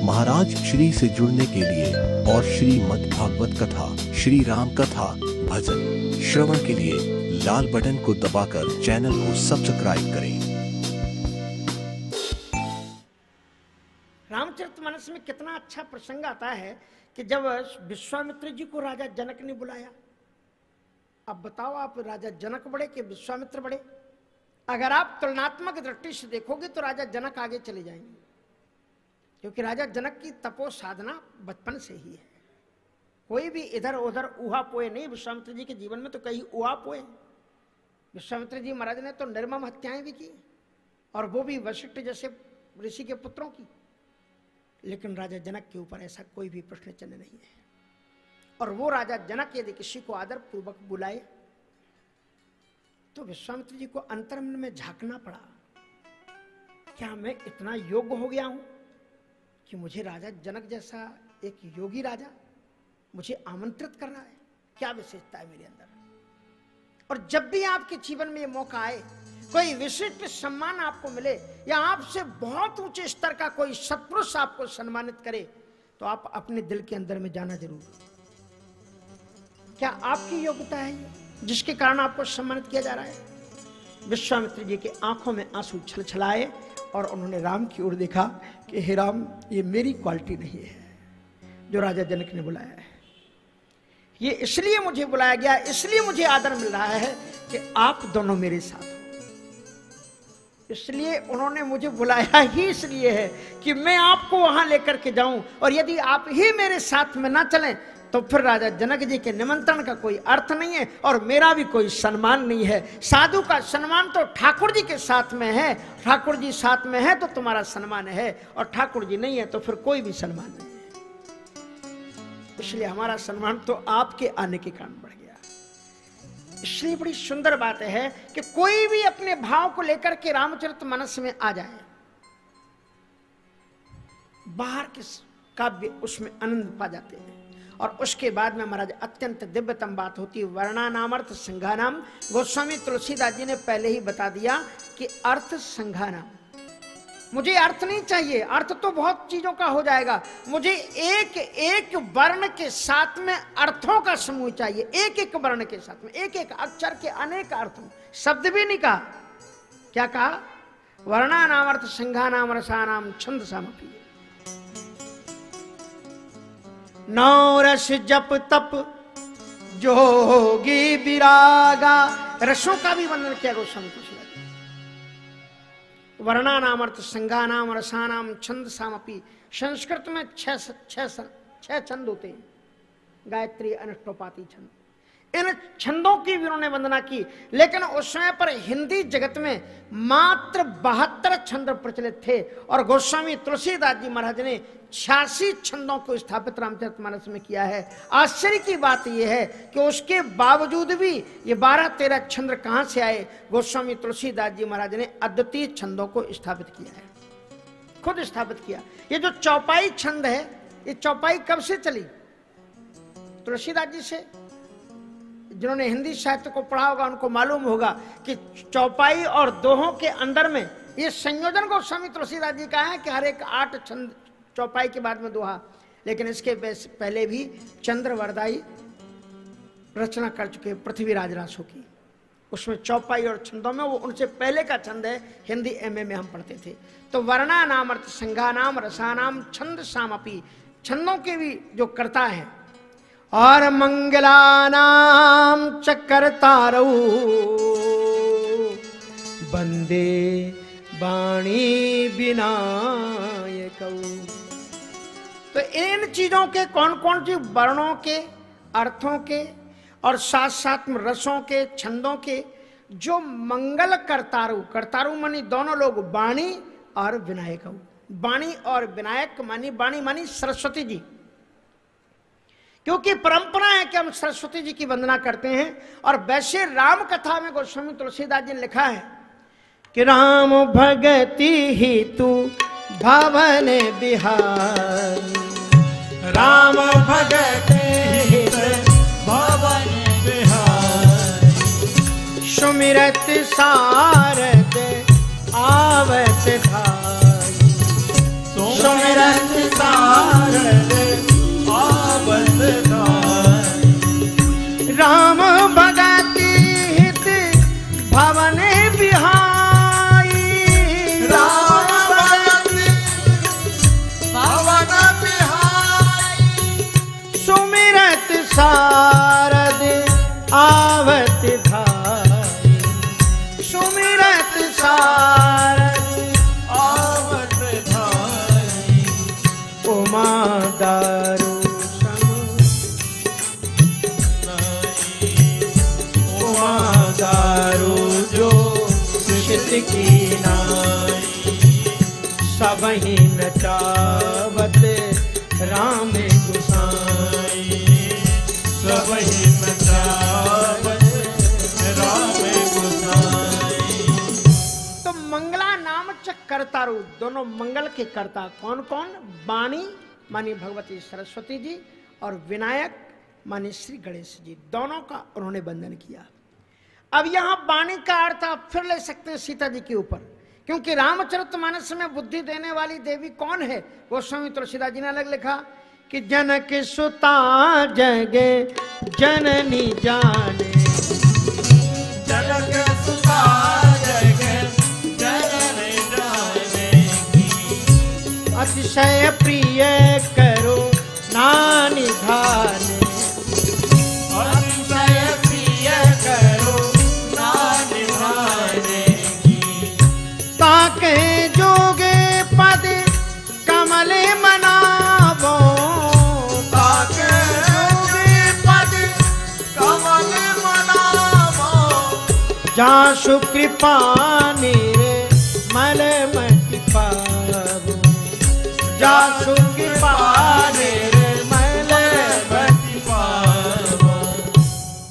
महाराज श्री से जुड़ने के लिए और श्रीमद् भागवत कथा, श्री राम कथा, भजन श्रवण के लिए लाल बटन को दबाकर चैनल को सब्सक्राइब करें। रामचरितमानस में कितना अच्छा प्रसंग आता है कि जब विश्वामित्र जी को राजा जनक ने बुलाया। अब बताओ, आप राजा जनक बड़े कि विश्वामित्र बड़े? अगर आप तुलनात्मक दृष्टि से देखोगे तो राजा जनक आगे चले जाएंगे, क्योंकि राजा जनक की तपो साधना बचपन से ही है। कोई भी इधर उधर ऊहा पोए नहीं। विश्वामित्र जी के जीवन में तो कई ऊहा पोए। विश्वामित्र जी महाराज ने तो निर्मम हत्याएं भी की, और वो भी वशिष्ठ जैसे ऋषि के पुत्रों की। लेकिन राजा जनक के ऊपर ऐसा कोई भी प्रश्न चिन्ह नहीं है। और वो राजा जनक यदि किसी को आदर पूर्वक बुलाए तो विश्वामित्र जी को अंतर्मन में झांकना पड़ा, क्या मैं इतना योग्य हो गया हूं कि मुझे राजा जनक जैसा एक योगी राजा मुझे आमंत्रित कर रहा है? क्या विशेषता है मेरे अंदर? और जब भी आपके जीवन में ये मौका आए, कोई विशिष्ट सम्मान आपको मिले या आपसे बहुत ऊंचे स्तर का कोई सत्पुरुष आपको सम्मानित करे, तो आप अपने दिल के अंदर में जाना जरूर। क्या आपकी योग्यता है ये जिसके कारण आपको सम्मानित किया जा रहा है? विश्वामित्र जी के आंखों में आंसू छलछलाए और उन्होंने राम की ओर देखा कि हे राम, ये मेरी क्वालिटी नहीं है जो राजा जनक ने बुलाया है। ये इसलिए मुझे बुलाया गया, इसलिए मुझे आदर मिल रहा है कि आप दोनों मेरे साथ हो। इसलिए उन्होंने मुझे बुलाया ही इसलिए है कि मैं आपको वहां लेकर के जाऊं, और यदि आप ही मेरे साथ में ना चलें तो फिर राजा जनक जी के निमंत्रण का कोई अर्थ नहीं है और मेरा भी कोई सम्मान नहीं है। साधु का सम्मान तो ठाकुर जी के साथ में है। ठाकुर जी साथ में है तो तुम्हारा सम्मान है, और ठाकुर जी नहीं है तो फिर कोई भी सम्मान नहीं है। इसलिए हमारा सम्मान तो आपके आने के कारण बढ़ गया। इसलिए बड़ी सुंदर बात है कि कोई भी अपने भाव को लेकर के रामचरितमानस में आ जाए, बाहर के काव्य उसमें आनंद पा जाते हैं। और उसके बाद में महाराज अत्यंत दिव्यतम बात होती है वर्णानामर्थ संघानाम। गोस्वामी तुलसीदास जी ने पहले ही बता दिया कि अर्थ संघानाम। मुझे अर्थ नहीं चाहिए, अर्थ तो बहुत चीजों का हो जाएगा। मुझे एक एक वर्ण के साथ में अर्थों का समूह चाहिए। एक एक वर्ण के साथ में एक एक अक्षर के अनेक अर्थों। शब्द भी नहीं कहा, क्या कहा? वर्णानामर्थ संघानाम रसानाम छंद सामपी। नौ रस जप तप जोगी विरागा। रसों का भी वर्णन किया गोस्वामी तुलसीदास जी। वर्णानामर्थ संघानाम रसानाम छंद सामपि। संस्कृत में छह छंद होते हैं, गायत्री अनुष्टोपाती छंद। इन छंदों की भी उन्होंने वंदना की। लेकिन उस समय पर हिंदी जगत में मात्र 72 छंद प्रचलित थे, और गोस्वामी तुलसीदास जी महाराज ने 86 छंदों को स्थापित रामचरितमानस में किया है। आश्चर्य की बात यह है कि उसके बावजूद भी ये 12-13 छंद कहां से आए? गोस्वामी तुलसीदास जी महाराज ने अद्वितीय छंदों को स्थापित किया है, खुद स्थापित किया। ये जो चौपाई छंद है, ये चौपाई कब से चली? तुलसीदास जी से। जिन्होंने हिंदी साहित्य को पढ़ा होगा उनको मालूम होगा कि चौपाई और दोहों के अंदर में ये संयोजन गोस्वामी तुलसीदास जी का है कि हर एक 8 छंद चौपाई के बाद में दोहा। लेकिन इसके पहले भी चंद्रवरदाई रचना कर चुके पृथ्वीराज रासो की। उसमें चौपाई और छंदों में वो उनसे पहले का छंद है। हिंदी एमए में हम पढ़ते थे। तो वर्णानाम अर्थ संघानाम रसानाम छंद सामपि। छंदों के भी जो कर्ता है। और मंगलानाम चकर्तारौ बंदे वाणी विनायकौ। तो इन चीजों के कौन कौन सी वर्णों के, अर्थों के और साथ साथ में रसों के, छंदों के जो मंगल करतारु, करतारु मानी दोनों लोग, वाणी और विनायक। वाणी और विनायक मानी, वाणी मानी सरस्वती जी, क्योंकि परंपरा है कि हम सरस्वती जी की वंदना करते हैं। और वैसे राम कथा में गोस्वामी तुलसीदास जी ने लिखा है कि राम भगति ही तू भवन बिहार। राम भगति ही भवन बिहार। सुमिरत सारद आवत धाई। सुमिरत सारद की नारी, सबही नचावत राम गुसाई, सबही नचावत राम गुसाई। तो मंगला नाम च कर्तारु, दोनों मंगल के कर्ता कौन कौन? वाणी मानी भगवती सरस्वती जी और विनायक मानी श्री गणेश जी, दोनों का उन्होंने वंदन किया। अब यहां वाणी का अर्थ आप फिर ले सकते हैं सीता जी के ऊपर, क्योंकि रामचरितमानस में बुद्धि देने वाली देवी कौन है? गोस्वामी तुलसीदास जी ने अलग लिखा कि जनक सुता जगे जननी जाने, जनक सुता जगे जननी जाने की, अतिशय प्रिय करो नानी धाने, अतिशय प्रिय करो नानी धाने की, ताके जोगे पद कमले मनावो, ताके जोगे पद कमल मनावो, जासु कृपा मेरे मल मति पावो, जासु कृपा